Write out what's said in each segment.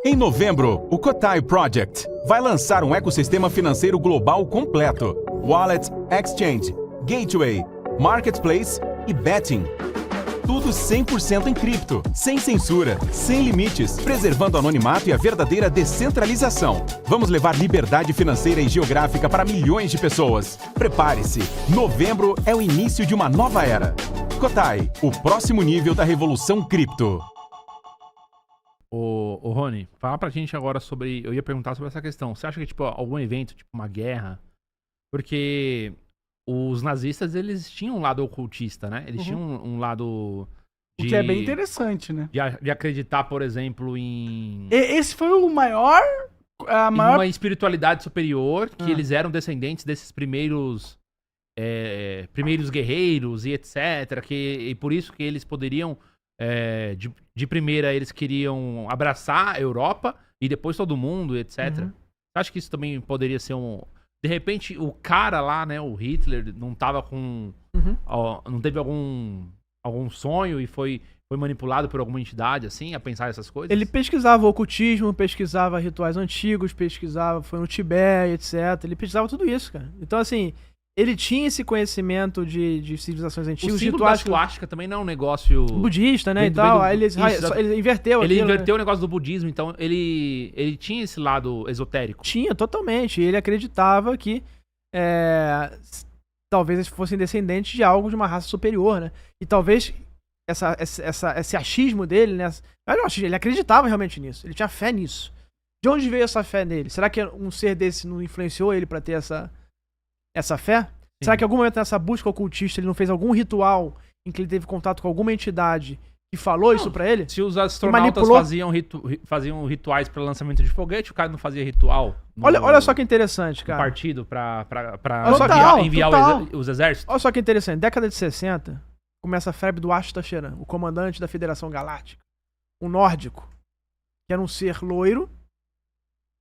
Em novembro, o Kotai Project vai lançar um ecossistema financeiro global completo. Wallet, Exchange, Gateway, Marketplace e Betting. Tudo 100% em cripto, sem censura, sem limites, preservando o anonimato e a verdadeira descentralização. Vamos levar liberdade financeira e geográfica para milhões de pessoas. Prepare-se, novembro é o início de uma nova era. Kotai, o próximo nível da revolução cripto. Ô Rony, fala pra gente agora sobre... Eu ia perguntar sobre essa questão. Você acha que, tipo, algum evento, tipo uma guerra... Porque os nazistas, eles tinham um lado ocultista, né? Eles tinham um lado... O que é bem interessante, né? De acreditar, por exemplo, em... Esse foi o maior... Em uma espiritualidade superior, que eles eram descendentes desses primeiros guerreiros e etc. E por isso que eles poderiam... de primeira eles queriam abraçar a Europa e depois todo mundo, etc. Você acha que isso também poderia ser um... De repente, o cara lá, né, o Hitler, não tava com... não teve algum sonho e foi manipulado por alguma entidade, assim, a pensar essas coisas? Ele pesquisava o ocultismo, pesquisava rituais antigos, foi no Tibete, etc. Ele pesquisava tudo isso, cara. Então, assim... Ele tinha esse conhecimento de civilizações antigas. O símbolo da suástica também não é um negócio... budista, né, e tal. Aí ele inverteu Ele aquilo, inverteu o negócio do budismo, então ele tinha esse lado esotérico. Tinha, totalmente. Ele acreditava que talvez eles fossem descendentes de algo de uma raça superior, né? E talvez esse achismo dele, né? Ele acreditava realmente nisso. Ele tinha fé nisso. De onde veio essa fé nele? Será que um ser desse não influenciou ele pra ter essa fé? Sim. Será que em algum momento nessa busca ocultista ele não fez algum ritual em que ele teve contato com alguma entidade e falou isso pra ele? Se os astronautas faziam rituais para lançamento de foguete, o cara não fazia ritual olha só que interessante, cara. No partido pra enviar os exércitos. Olha só que interessante. Década de 60, começa a febre do Asta Cheran, o comandante da Federação Galáctica. Um nórdico, que era um ser loiro,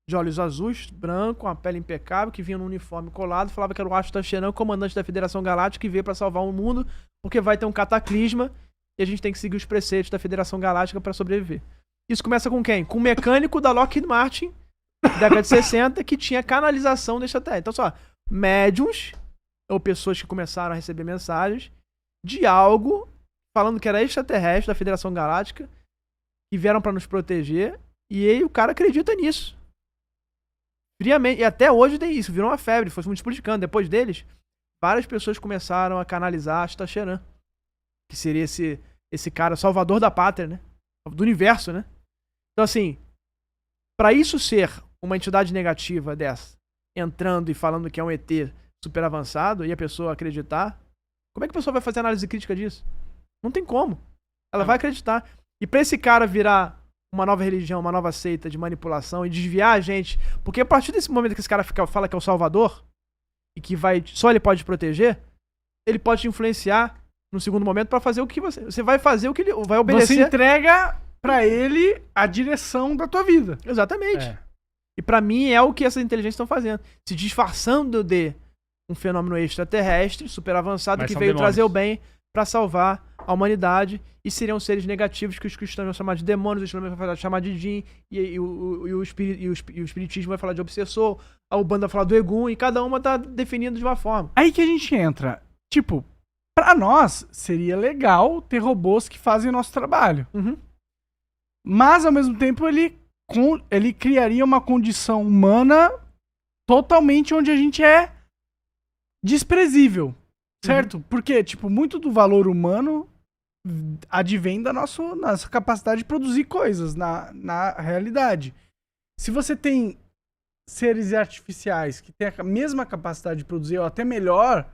de olhos azuis, branco, uma pele impecável, que vinha num uniforme colado, falava que era o Asta Cheran, comandante da Federação Galáctica, que veio pra salvar o mundo, porque vai ter um cataclisma e a gente tem que seguir os preceitos da Federação Galáctica pra sobreviver. Isso começa com quem? Com o mecânico da Lockheed Martin, década de 60, que tinha canalização desse até. Então, só, médiums, ou pessoas que começaram a receber mensagens de algo, falando que era extraterrestre da Federação Galáctica, que vieram pra nos proteger, e aí o cara acredita nisso. Friamente, e até hoje tem isso, virou uma febre, foi se multiplicando. Depois deles, várias pessoas começaram a canalizar Asta Cheran, que seria esse cara salvador da pátria, né? Do universo, né? Então, assim, pra isso ser uma entidade negativa dessa, entrando e falando que é um ET super avançado, e a pessoa acreditar, como é que a pessoa vai fazer análise crítica disso? Não tem como. Ela vai acreditar. E pra esse cara virar uma nova religião, uma nova seita de manipulação e desviar a gente. Porque a partir desse momento que esse cara fala que é o Salvador e que só ele pode proteger, ele pode te influenciar no segundo momento pra fazer o que você vai fazer, o que ele vai obedecer. Você entrega pra ele a direção da tua vida. Exatamente. E pra mim é o que essas inteligências estão fazendo. Se disfarçando de um fenômeno extraterrestre, super avançado, mas que são veio demônios. trazer o bem pra salvar a humanidade, e seriam seres negativos que os cristãos vão chamar de demônios, os islâmicos vão chamar de djinn, e o espiritismo vai falar de obsessor, a Umbanda vai falar do Egum, e cada uma tá definindo de uma forma. Aí que a gente entra. Tipo, pra nós, seria legal ter robôs que fazem o nosso trabalho. Mas, ao mesmo tempo, ele criaria uma condição humana totalmente onde a gente é desprezível. Certo? Porque, tipo, muito do valor humano advém da nossa capacidade de produzir coisas na realidade. Se você tem seres artificiais que têm a mesma capacidade de produzir, ou até melhor,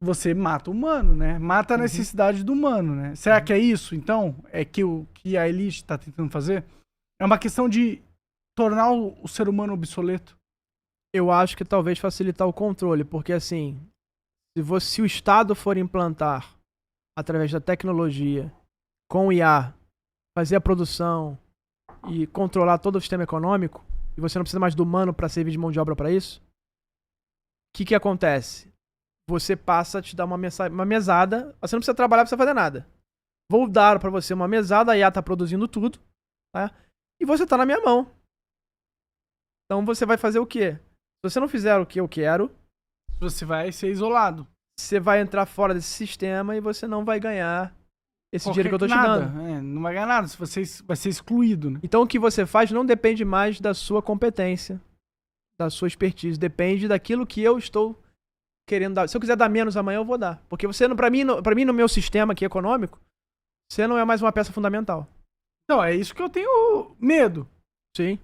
você mata o humano, né? Mata a necessidade do humano, né? Será que é isso, então? É que a elite está tentando fazer? É uma questão de tornar o ser humano obsoleto? Eu acho que talvez facilitar o controle, porque assim... Se o Estado for implantar, através da tecnologia, com o IA, fazer a produção e controlar todo o sistema econômico, e você não precisa mais do humano para servir de mão de obra para isso, o que acontece? Você passa a te dar uma mesada, você não precisa trabalhar, não precisa fazer nada. Vou dar para você uma mesada, a IA tá produzindo tudo, tá? e você tá na minha mão. Então você vai fazer o quê? Se você não fizer o que eu quero, Você vai ser isolado. você vai entrar fora desse sistema e você não vai ganhar esse dinheiro que eu tô te nada. dando. Não vai ganhar nada, você vai ser excluído, né? Então o que você faz não depende mais da sua competência, da sua expertise, depende daquilo que eu estou querendo dar. Se eu quiser dar menos amanhã, eu vou dar. Porque você, pra mim, no meu sistema aqui econômico, você não é mais uma peça fundamental. Então, é isso que eu tenho medo. Sim.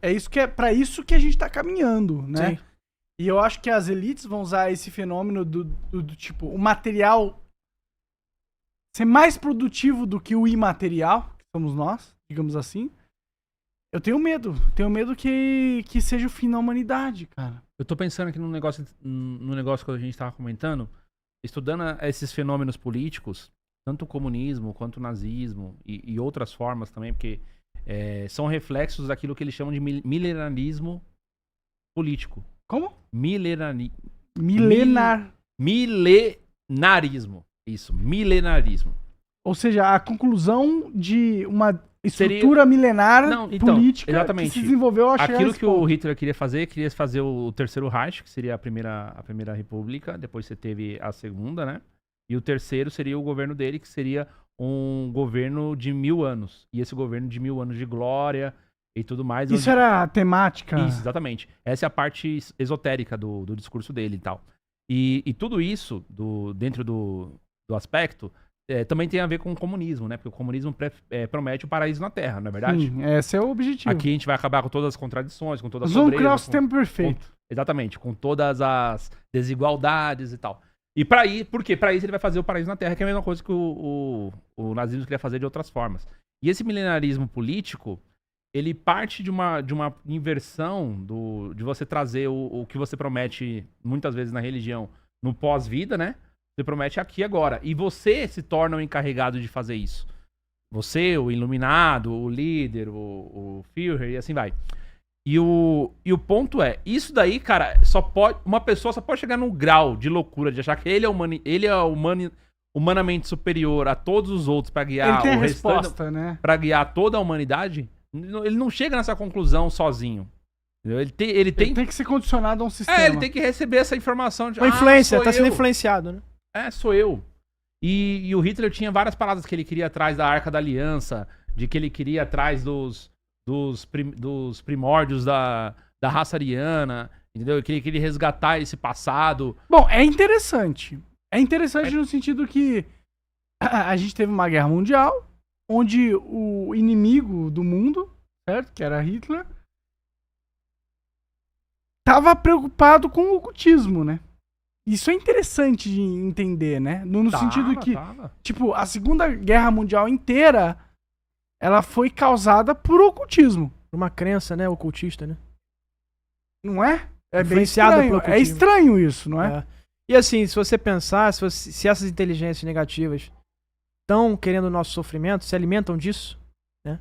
Pra isso que a gente tá caminhando, né? Sim. E eu acho que as elites vão usar esse fenômeno do tipo, o material ser mais produtivo do que o imaterial, que somos nós, digamos assim. Eu tenho medo que seja o fim da humanidade, cara. Eu tô pensando aqui no negócio que a gente tava comentando, estudando esses fenômenos políticos, tanto o comunismo quanto o nazismo e outras formas também, porque são reflexos daquilo que eles chamam de milenarismo político. Como? Milenarismo. Isso, milenarismo. Ou seja, a conclusão de uma estrutura milenar política exatamente. que se desenvolveu a aquilo que o Hitler queria fazer o Terceiro Reich, que seria a primeira república, depois você teve a segunda, né? E o terceiro seria o governo dele, que seria um governo de 1000 anos. E esse governo de 1000 anos de glória e tudo mais. Isso era a temática. Isso, exatamente. Essa é a parte esotérica do discurso dele e tal. E tudo isso, dentro do aspecto, também tem a ver com o comunismo, né? Porque o comunismo promete o paraíso na Terra, não é verdade? Sim, esse é o objetivo. Aqui a gente vai acabar com todas as contradições, com todas as Nós vamos pobrezas. criar o sistema perfeito. Exatamente, com todas as desigualdades e tal. E por quê? Pra isso ele vai fazer o paraíso na Terra, que é a mesma coisa que o nazismo queria fazer de outras formas. E esse milenarismo político, ele parte de uma inversão de você trazer o que você promete muitas vezes na religião no pós-vida, né? Você promete aqui agora. E você se torna o encarregado de fazer isso. Você, o iluminado, o líder, o Führer e assim vai. E o ponto é, isso daí, cara, uma pessoa só pode chegar num grau de loucura, de achar que ele é humanamente superior a todos os outros pra guiar Ele tem a o resposta, né? Pra guiar toda a humanidade. Ele não chega nessa conclusão sozinho. Entendeu? Ele tem que ser condicionado a um sistema. ele tem que receber essa informação de Uma influência, sou tá sendo eu. influenciado, né? Sou eu. E o Hitler tinha várias palavras que ele queria atrás da Arca da Aliança, de que ele queria atrás dos primórdios da raça ariana, entendeu? Que ele queria resgatar esse passado. Bom, é interessante. É interessante no sentido que a gente teve uma guerra mundial, onde o inimigo do mundo, certo? Que era Hitler, tava preocupado com o ocultismo, né? Isso é interessante de entender, né? No sentido que, tipo, a Segunda Guerra Mundial inteira, ela foi causada por ocultismo. Uma crença, né, ocultista, né? Não é? É bem Influenciada estranho. pelo ocultismo. É estranho isso, não é? E assim, se você pensar, se essas inteligências negativas estão querendo o nosso sofrimento, se alimentam disso, né?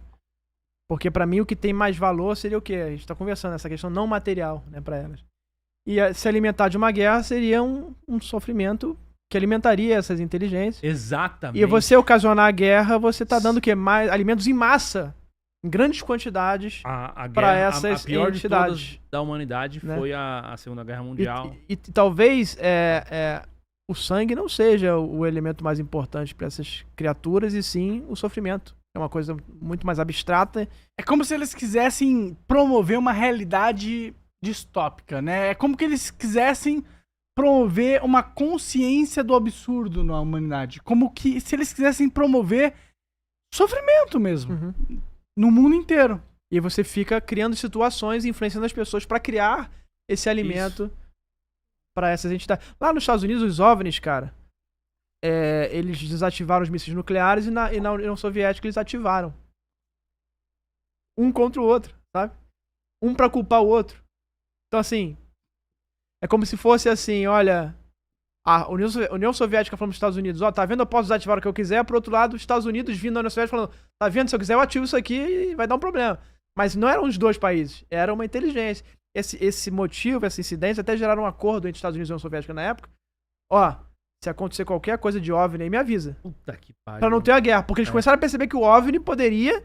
Porque pra mim o que tem mais valor seria o quê? A gente tá conversando, essa questão não material, né, pra elas. E se alimentar de uma guerra seria um sofrimento que alimentaria essas inteligências. Exatamente. E você ocasionar a guerra, você tá dando o quê? Mais alimentos em massa, em grandes quantidades, para essas a pior entidades. de todas da humanidade, né? Foi a Segunda Guerra Mundial. E talvez o sangue não seja o elemento mais importante para essas criaturas, e sim o sofrimento. É uma coisa muito mais abstrata. É como se eles quisessem promover uma realidade distópica, né? É como que eles quisessem promover uma consciência do absurdo na humanidade. Como que se eles quisessem promover sofrimento mesmo. No mundo inteiro. E você fica criando situações e influenciando as pessoas para criar esse alimento para essas entidades. Lá nos Estados Unidos, os OVNIs, cara, eles desativaram os mísseis nucleares e na União Soviética eles ativaram. Um contra o outro, sabe? Um pra culpar o outro. Então, assim, é como se fosse assim, olha, a União Soviética falando para os Estados Unidos, tá vendo, eu posso desativar o que eu quiser, por outro lado, os Estados Unidos vindo da União Soviética falando, tá vendo, se eu quiser eu ativo isso aqui e vai dar um problema. Mas não eram os dois países, era uma inteligência. Esse motivo, essa incidência, até geraram um acordo entre Estados Unidos e União Soviética na época. Se acontecer qualquer coisa de OVNI aí, me avisa. Puta que pariu. Pra não ter a guerra, porque eles começaram a perceber que o OVNI poderia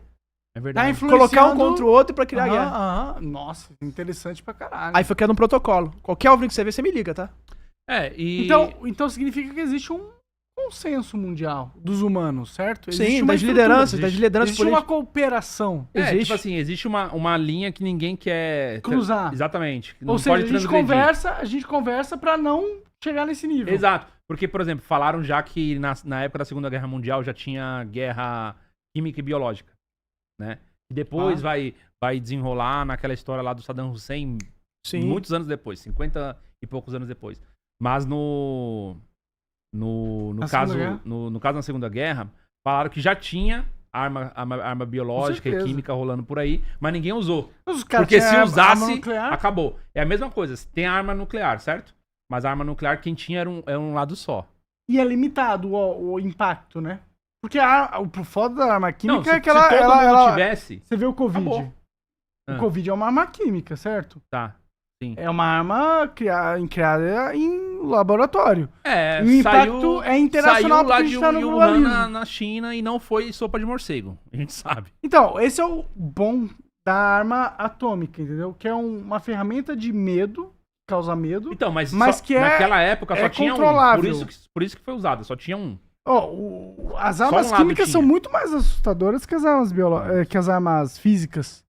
É Tá verdade. influenciando... Colocar um contra o outro pra criar guerra. Aham. Nossa, interessante pra caralho. Aí foi criado um protocolo. Qualquer OVNI que você vê, você me liga, tá? E... Então significa que existe um consenso mundial dos humanos, certo? Existe Sim, uma das estrutura. lideranças Existe uma políticas. cooperação. Existe. tipo assim, existe uma linha que ninguém quer... Cruzar. Exatamente. que Não Ou seja, pode a gente transgredir. conversa pra não chegar nesse nível. Exato. Porque, por exemplo, falaram já que na época da Segunda Guerra Mundial já tinha guerra química e biológica, né? E depois vai desenrolar naquela história lá do Saddam Hussein Sim. muitos anos depois, 50 e poucos anos depois. Mas no caso na Segunda Guerra, falaram que já tinha arma biológica e certeza. química rolando por aí, mas ninguém usou. Os caras Porque se tinham arma usasse, nuclear. acabou. É a mesma coisa, tem a arma nuclear, certo? Mas a arma nuclear, quem tinha era um lado só. E é limitado o impacto, né? Porque o foda da arma química Não, se, é que se todo mundo ela tivesse... Você vê o Covid. Acabou. O Covid é uma arma química, certo? Tá, sim. É uma arma criada em laboratório. É, E o impacto é internacional saiu lá porque a de gente tá no Wuhan globalismo. na China e não foi sopa de morcego. A gente sabe. Então, esse é o bom da arma atômica, entendeu? Que é uma ferramenta de medo, causa medo. Então, mas que naquela época só tinha controlável. um. Por isso que foi usada, só tinha um. As armas lado químicas tinha. são muito mais assustadoras que as armas que as armas físicas.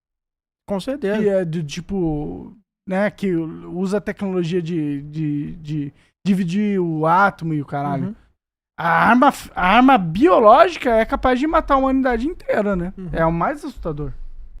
Com certeza. Que é do tipo, né, que usa a tecnologia de dividir o átomo e o caralho. Uhum. A arma biológica é capaz de matar a humanidade inteira, né? Uhum. É o mais assustador.